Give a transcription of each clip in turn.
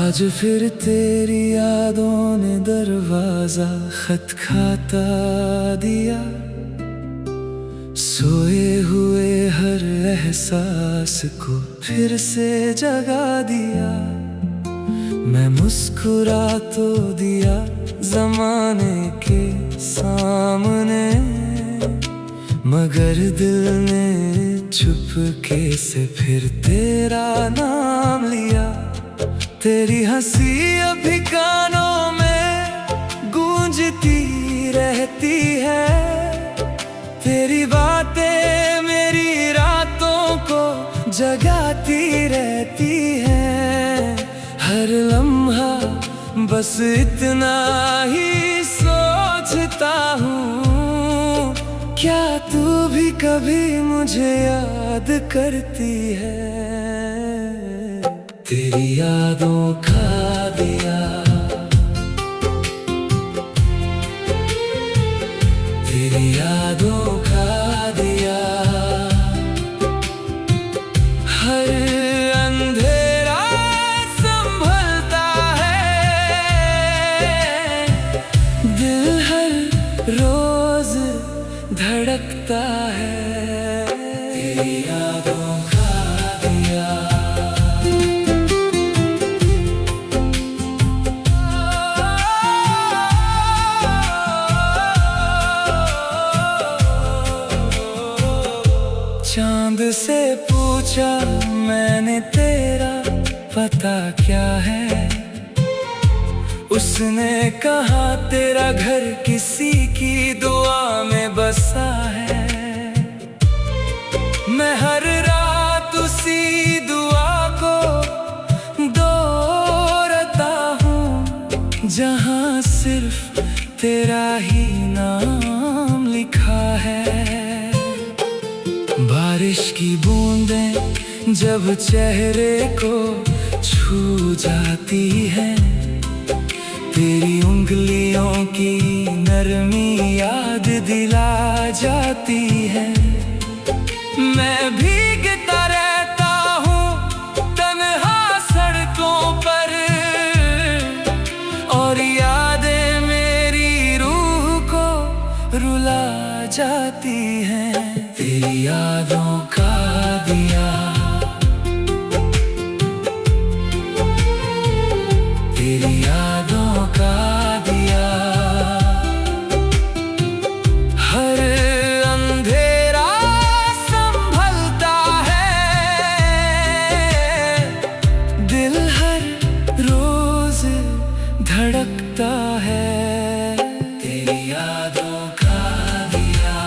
आज फिर तेरी यादों ने दरवाजा खटखटा दिया। सोए हुए हर एहसास को फिर से जगा दिया। मैं मुस्कुरा तो दिया ज़माने के सामने, मगर दिल ने चुपके से फिर तेरा नाम लिया। तेरी हंसी अभी कानों में गूंजती रहती है। तेरी बातें मेरी रातों को जगाती रहती हैं। हर लम्हा बस इतना ही सोचता हूँ, क्या तू भी कभी मुझे याद करती है। तेरी यादों का दिया, तेरी यादों का दिया। हर अंधेरा संभलता है, दिल हर रोज धड़कता है। तेरी यादों का दिया। चांद से पूछा मैंने तेरा पता क्या है। उसने कहा तेरा घर किसी की दुआ में बसा है। मैं हर रात उसी दुआ को दोहराता हूँ, जहाँ सिर्फ तेरा ही नाम लिखा है। बारिश की बूंदें जब चेहरे को छू जाती है, तेरी उंगलियों की नरमी याद दिला जाती है। मैं भीगता रहता हूँ तन्हा सड़कों पर, और यादें मेरी रूह को रुला जाती हैं। तेरी यादों का दिया, तेरी यादों का दिया। हर अंधेरा संभलता है, दिल हर रोज धड़कता है। तेरी यादों का दिया।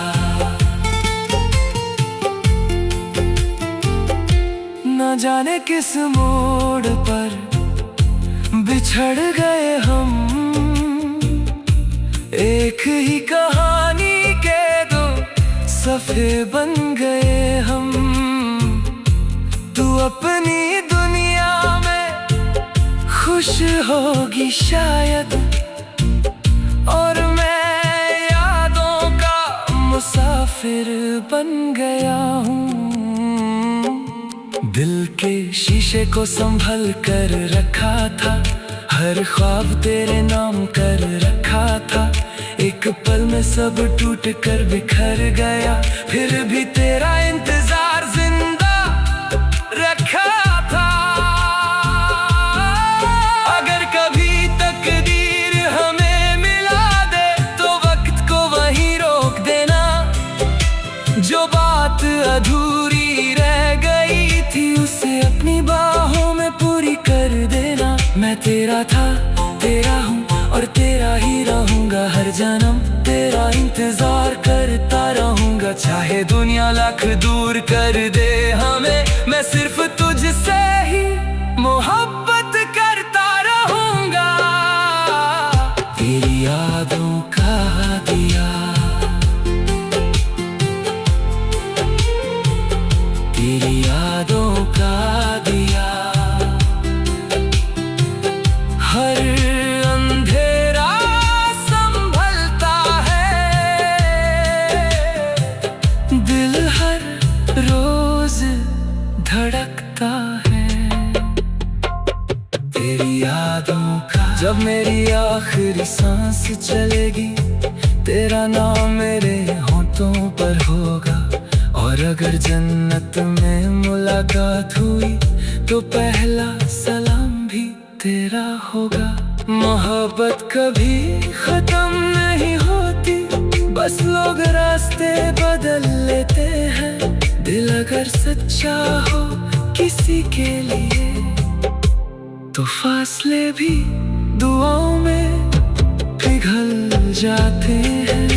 न जाने किस मोड़ पर बिछड़ गए हम, एक ही कहानी के दो सफ़े बन गए हम। तू अपनी दुनिया में खुश होगी शायद, और मैं यादों का मुसाफिर बन गया हूँ। दिल के शीशे को संभल कर रखा था, हर ख्वाब तेरे नाम कर रखा था। एक पल में सब टूट कर बिखर गया, फिर भी तेरा इंतजार जिंदा रखा था। अगर कभी तकदीर हमें मिला दे तो वक्त को वहीं रोक देना। जो बात अधूरी रह गई थी उसे अपनी बाहों में पूरी कर देना। मैं तेरा था, तेरा हूँ और तेरा ही रहूंगा हर जन्म। तेरा इंतजार करता रहूंगा, चाहे दुनिया लाख दूर कर दे हमें। मैं सिर्फ तुझसे ही मोहब्बत करता रहूंगा। तेरी यादों का दिया, तेरी यादों का दिया। हर अंधेरा संभलता सांस चलेगी, तेरा नाम मेरे होठों पर होगा। और अगर जन्नत में मुलाकात हुई तो पहला सलाम भी तेरा होगा। मोहब्बत कभी खत्म नहीं होती, बस लोग रास्ते बदल लेते हैं। दिल अगर सच्चा हो किसी के लिए तो फासले भी दुआओं में पिघल जाते हैं।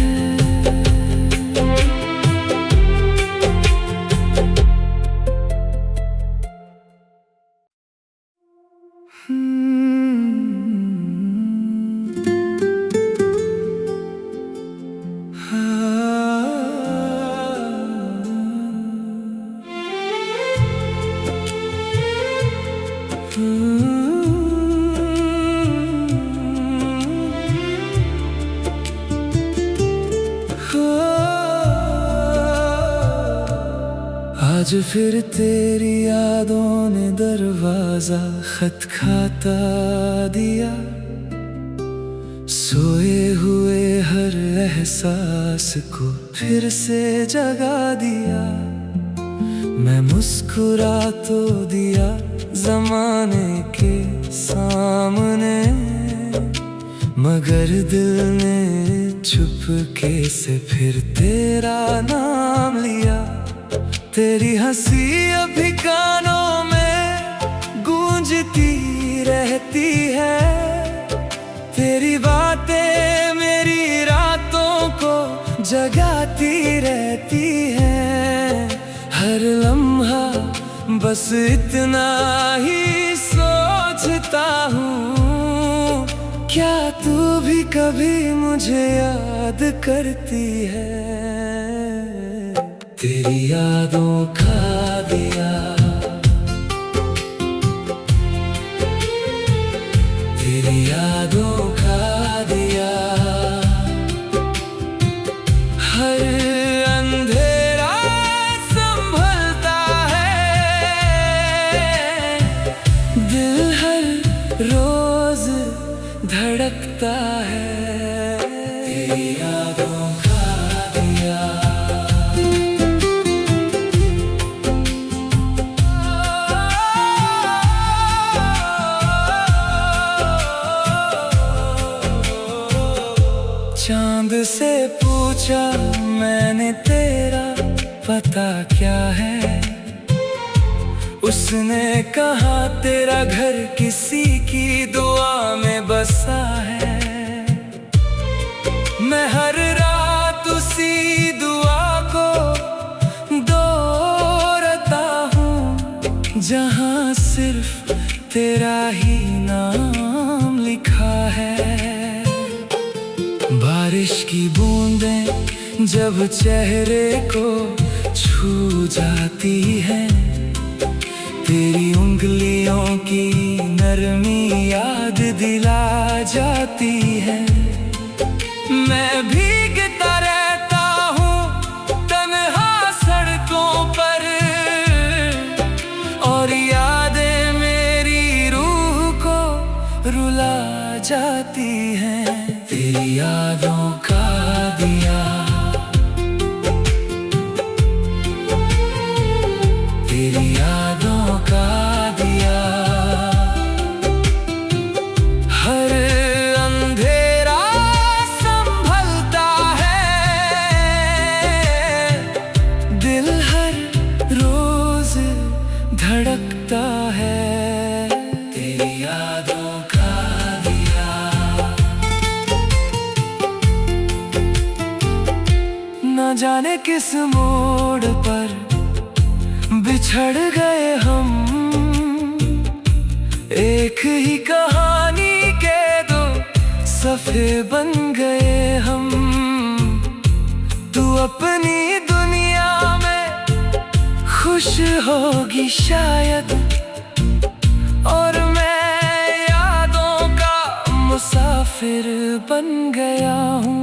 आज फिर तेरी यादों ने दरवाजा खटखटा दिया, सोए हुए हर एहसास को फिर से जगा दिया। मैं मुस्कुरा तो दिया ज़माने के सामने, मगर दिल ने चुपके से फिर तेरा नाम लिया। तेरी हंसी अभी कानों में गूंजती रहती है, तेरी बातें मेरी रातों को जगाती रहती हैं। हर लम्हा बस इतना ही सोचता हूँ, क्या तू भी कभी मुझे याद करती है। तेरी यादों का दिया, तेरी यादों का दिया, हर अंधेरा संभलता है, दिल हर रोज धड़कता है। तेरी यादों का दिया, चांद से पूछा मैंने तेरा पता क्या है, उसने कहा तेरा घर किसी की दुआ में बसा है। मैं हर रात उसी दुआ को दोहराता हूँ, जहाँ सिर्फ तेरा ही नाम लिखा है। बारिश की बूंदें जब चेहरे को छू जाती हैं, तेरी उंगलियों की नरमी याद दिला जाती है। मैं भीगता रहता हूँ तन्हा सड़कों पर, और यादें मेरी रूह को रुला जाती हैं। तेरी यादों का दिया, तेरी यादों का दिया, हर अंधेरा संभलता है, दिल हर रोज धड़कता है। तेरी यादों का दिया, न जाने किस मोड़ पर बिछड़ गए हम, एक ही कहानी के दो सफ़े बन गए हम। तू अपनी दुनिया में खुश होगी शायद, और मैं यादों का मुसाफिर बन गया हूँ।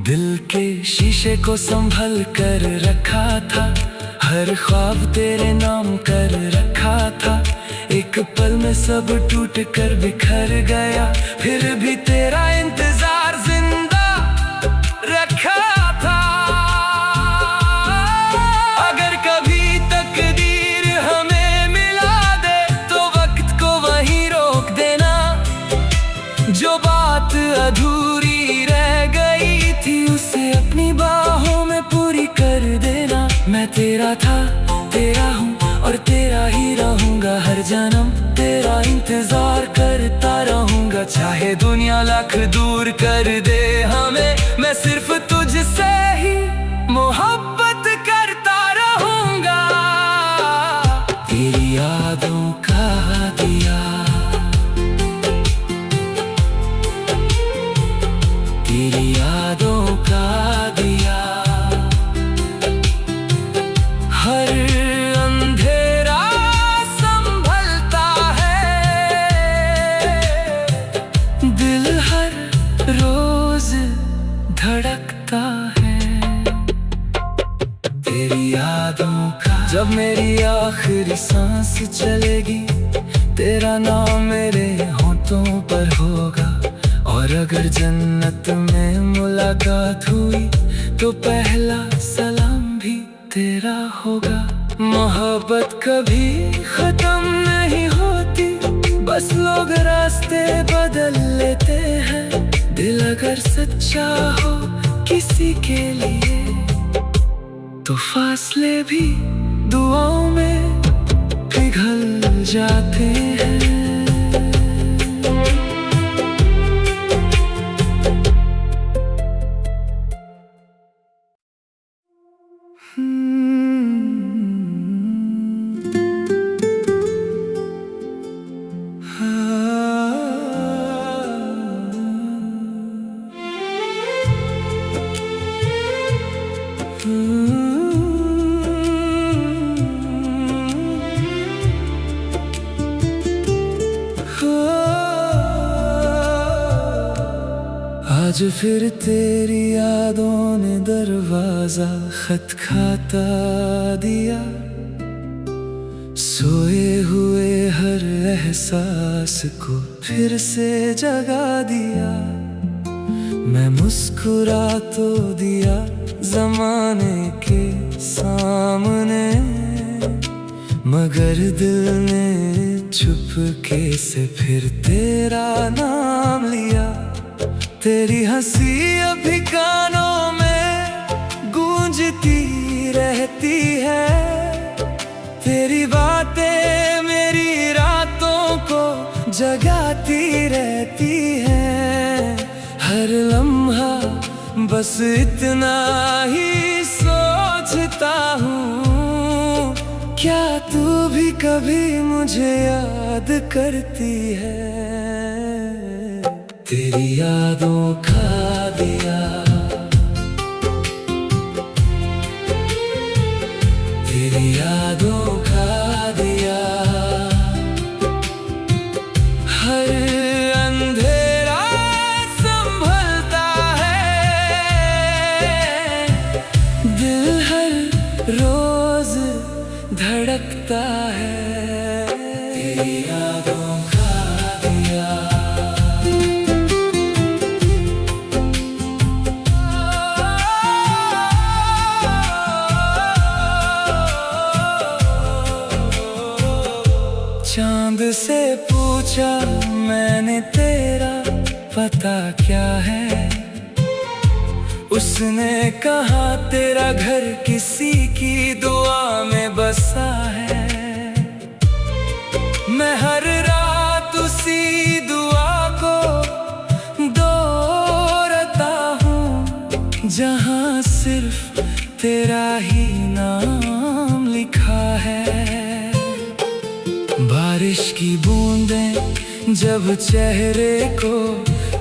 दिल के शीशे को संभल कर रखा था, हर ख्वाब तेरे नाम कर रखा था। एक एक पल में सब टूट कर बिखर गया, फिर भी तेरा इंतजार जिंदा रखा था। अगर कभी तकदीर हमें मिला दे तो वक्त को वहीं रोक देना, जो बात अधूरी रह गई थी उसे अपनी बाहों में पूरी कर देना। मैं तेरा था, तेरा हूँ और तेरा ही रहूंगा हर जन्म, तेरा इंतजार करता रहूंगा। चाहे दुनिया लाख दूर कर दे हमें, मैं सिर्फ तुझसे ही मोहब्बत करता रहूंगा। तेरी यादों का दिया, तेरी यादों का दिया, हर अंधेरा संभलता है, दिल हर रोज धड़कता है। तेरी यादों का जब मेरी आखिरी सांस चलेगी, तेरा नाम मेरे होठों पर होगा। और अगर जन्नत में मुलाकात हुई तो पहला सलाम भी तेरा होगा। मोहब्बत कभी खत्म नहीं होती, बस लोग रास्ते बदल लेते हैं। दिल अगर सच्चा हो किसी के लिए तो फासले भी दुआओं में पिघल जाते हैं। आज फिर तेरी यादों ने दरवाजा खटखटा दिया, सोए हुए हर एहसास को फिर से जगा दिया। मैं मुस्कुरा तो दिया ज़माने के सामने, मगर दिल ने चुपके से फिर तेरा नाम लिया। तेरी हंसी अभी कानों में गूंजती रहती है, तेरी बातें मेरी रातों को जगाती रहती हैं। हर लम्हा बस इतना ही सोचता हूँ, क्या तू भी कभी मुझे याद करती है। तेरी यादों का दिया, तेरी यादों का दिया, हर अंधेरा संभलता है, दिल हर रोज धड़कता है। तेरी यादों का दिया, चांद से पूछा मैंने तेरा पता क्या है, उसने कहा तेरा घर किसी की दुआ में बसा है। मैं हर रात उसी दुआ को दोहराता हूँ, जहाँ सिर्फ तेरा ही नाम लिखा है। बारिश की बूंदें जब चेहरे को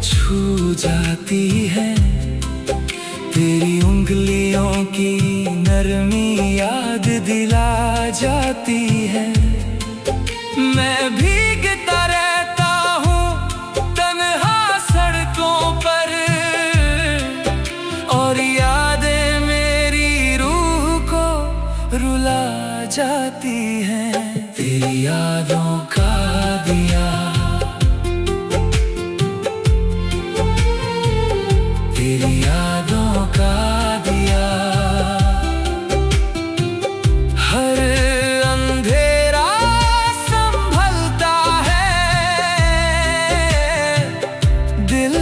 छू जाती है, तेरी उंगलियों की नरमी याद दिला जाती है। मैं भीगता रहता हूँ तन्हा सड़कों पर, और यादें मेरी रूह को रुला जाती हैं। तेरी यादों का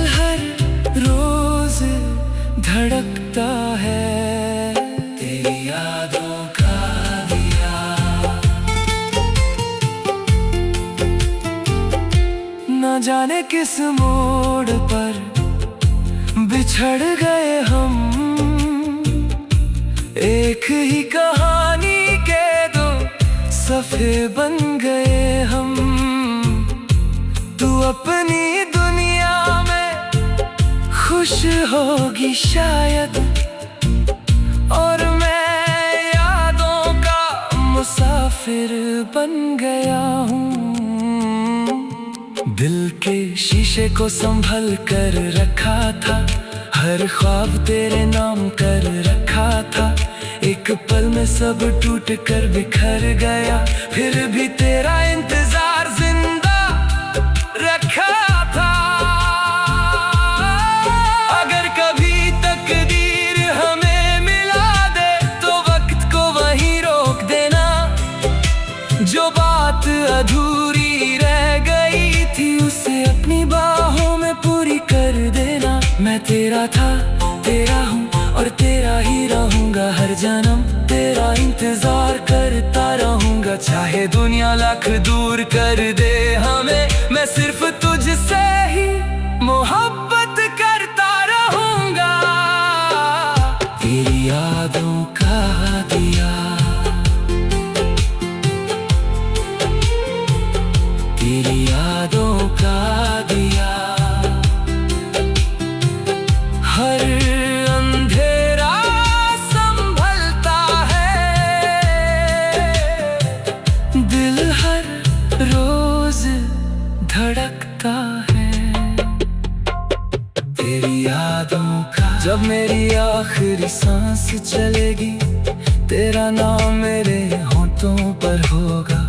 हर रोज धड़कता है तेरी यादों का दिया। न जाने किस मोड़ पर बिछड़ गए हम, एक ही कहानी के दो सफ़े बन गए हम। तू अपनी दुनिया में खुश होगी शायद, और मैं यादों का मुसाफिर बन गया हूँ। दिल के शीशे को संभल कर रखा था, हर ख्वाब तेरे नाम कर रखा था। एक पल में सब टूट कर बिखर गया, फिर भी तेरा इंतजार जिंदा रखा था। अगर कभी तकदीर हमें मिला दे तो वक्त को वहीं रोक देना। जो बात अधूरी रह गई थी उसे अपनी बाहों में पूरी कर देना। मैं तेरा था, तेरा हूँ और तेरा ही रहूंगा हर जन्म। तेरा इंतजार करता रहूंगा, चाहे दुनिया लाख दूर कर दे हमें। मैं सिर्फ तुझसे ही मोहब्बत करता रहूंगा। तेरी यादों का दिया, तेरी यादों का दिया। हर अंधेरा संभलता है, दिल हर रोज धड़कता है तेरी यादों का। जब मेरी आखिरी सांस चलेगी तेरा नाम मेरे होठों पर होगा।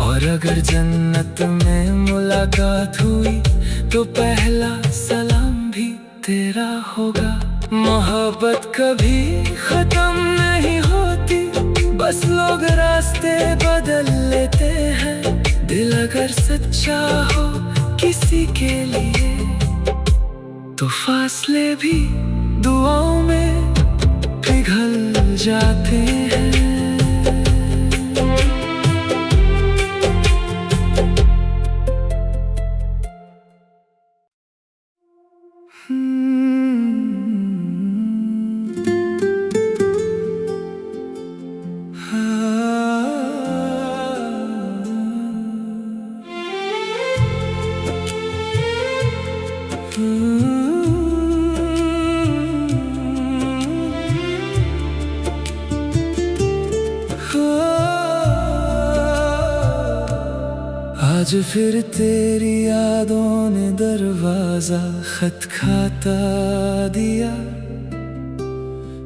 और अगर जन्नत में मुलाकात हुई तो पहला सलाम भी तेरा होगा। मोहब्बत कभी खत्म नहीं होती, बस लोग रास्ते बदल लेते हैं। दिल अगर सच्चा हो किसी के लिए तो फासले भी दुआओं में पिघल जाते हैं। आज फिर तेरी यादों ने दरवाजा खटखटा दिया।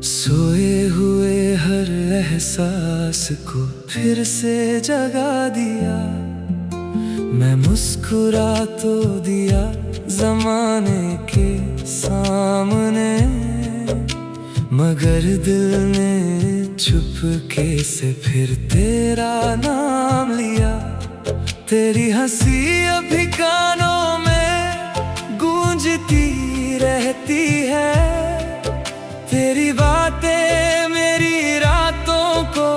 सोए हुए हर एहसास को फिर से जगा दिया। मैं मुस्कुरा तो दिया ज़माने के सामने, मगर दिल ने चुपके से फिर तेरा नाम लिया। तेरी हंसी अभी कानों में गूंजती रहती है। तेरी बातें मेरी रातों को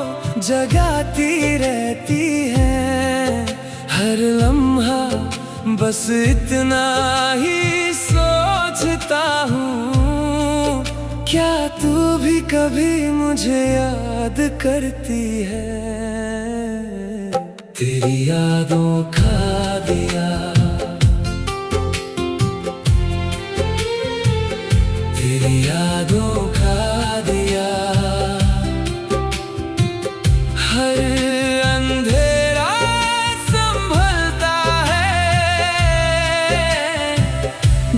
जगाती रहती हैं। हर लम्हा बस इतना ही सोचता हूँ, क्या तू भी कभी मुझे याद करती है। तेरी यादों का दिया, तेरी यादों का दिया। हर अंधेरा संभलता है,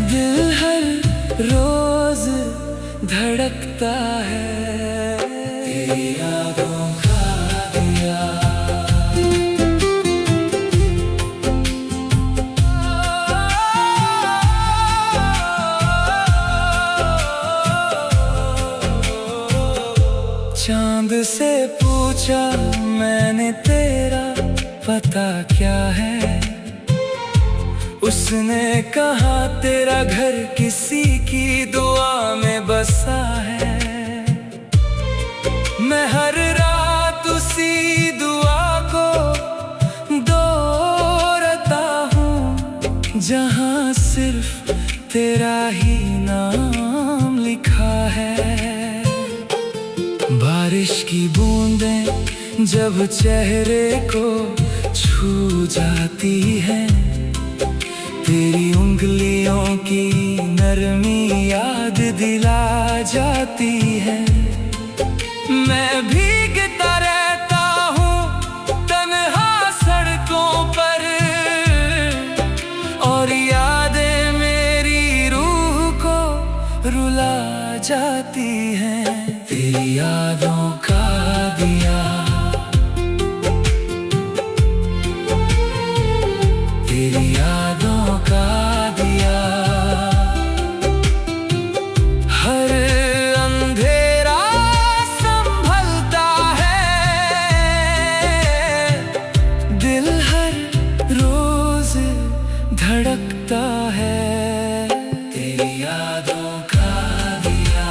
दिल हर रोज धड़कता है। तेरी यादों का दिया। चांद से पूछा मैंने तेरा पता क्या है। उसने कहा तेरा घर किसी की दुआ में बसा है। मैं हर रात उसी दुआ को दोहराता हूँ, जहाँ सिर्फ तेरा ही नाम लिखा है। बारिश की बूंदें जब चेहरे को छू जाती है, तेरी उंगलियों की नरमी याद दिला जाती है। मैं भीगता रहता हूँ तन्हा सड़कों पर, और यादें मेरी रूह को रुला जाती हैं। तेरी यादों का दिया, तेरी यादों का दिया, हर अंधेरा संभलता है, दिल हर रोज धड़कता है। तेरी यादों का दिया।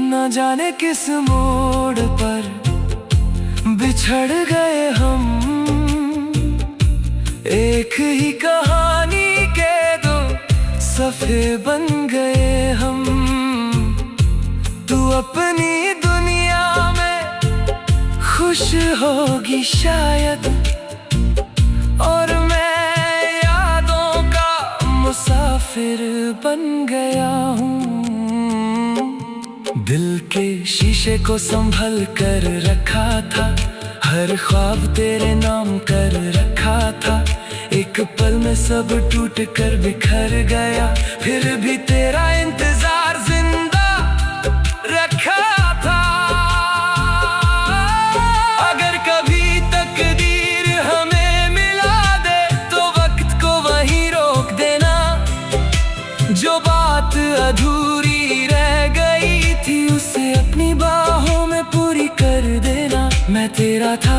न जाने किस मोड़ पर बिछड़ गए हम, एक ही कहानी के दो सफ़े बन गए हम। तू अपनी दुनिया में खुश होगी शायद, और मैं यादों का मुसाफिर बन गया हूँ। दिल के शीशे को संभल कर रखा था, हर ख्वाब तेरे नाम कर रखा था। एक पल में सब टूट कर बिखर गया, फिर भी तेरा इंतजार जिंदा रखा था। अगर कभी तकदीर हमें मिला दे, तो वक्त को वहीं रोक देना। जो बात अधूरी रह गई थी, उसे अपनी बाहों में पूरी कर देना। मैं तेरा था,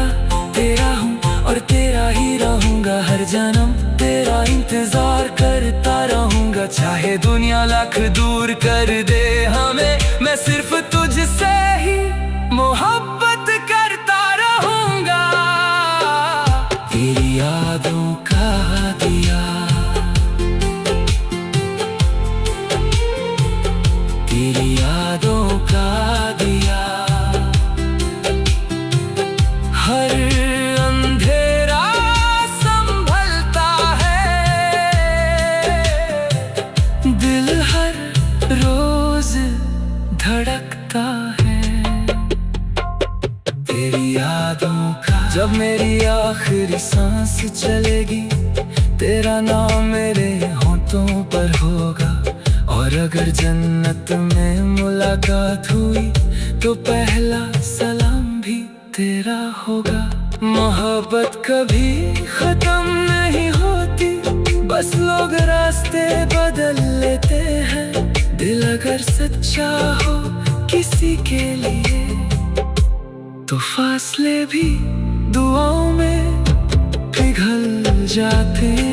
तेरा हूँ, और तेरा ही रहूंगा हर जन्म। तेरा इंतजार करता रहूंगा, चाहे दुनिया लाख दूर कर दे हमें। मैं सिर्फ तुझसे ही मोहब्बत करता रहूंगा। तेरी यादों का दिया, तेरी यादों का दिया, हर अंधेरा संभलता है, दिल हर रोज धड़कता है। तेरी यादों का। जब मेरी आखिरी सांस चलेगी, तेरा नाम मेरे होठों पर होगा। और अगर जन्नत में मुलाकात हुई, तो पहला सलाम भी तेरा होगा। मोहब्बत कभी खत्म नहीं होती, बस लोग रास्ते बदल लेते हैं। दिल अगर सच्चा हो किसी के लिए, तो फासले भी दुआओं में पिघल जाते हैं।